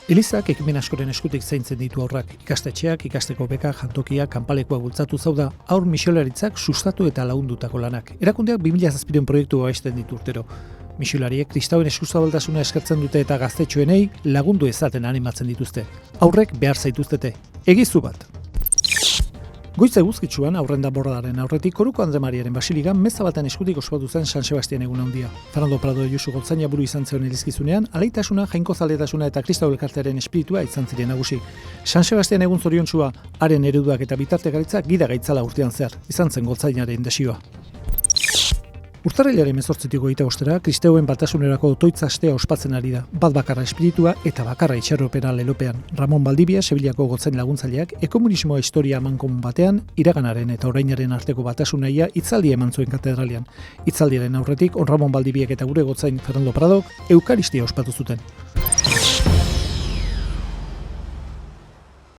Elizak ekimen askoren eskutik zaintzen ditu haurrak, ikastetxeak, ikasteko beka, jantokiak, kanpalekoa bultzatu zauda, haur misiolaritzak sustatu eta laundutako lanak. Erakundeak 2007 proiektua esten ditu urtero. Misiolariek kristauen eskuzabaltasuna eskertzen dute eta gaztetxoenei lagundu ezaten animatzen dituzte. Haurrek behar zaituztete. Egizu bat. Goiz eguzkitsuan aurren danborradaren aurretik Koruko Andre Mariaren basiligan meza baten eskutik ospatu zen San Sebastian egun handia. Fernando Prado Josu Gotzaina buru izan zeon elizkizunean, alaitasuna, jainkozaletasuna eta kristau elkartearen espiritua izan ziren nagusi. San Sebastian egun zoriontsua, haren ereduak eta bitartekaritza gida gaitzala urtean zehar, izan zen Gotzainaren desioa. Urtarrilaren 18tik 25 kristeuen batasunerako otoitza astea ospatzen ari da, bat bakarra espiritua eta bakarra itxarropera lelopean. Ramon Valdivia, Sevillako gotzain laguntzaileak, ekomunismoa historia amankomun batean, iraganaren eta orainaren arteko batasunaia hitzaldi eman zuen katedralian. Hitzaldiaren aurretik, Ramon Valdiviak eta gure gotzain Fernando Pradok eukaristia ospatu zuten.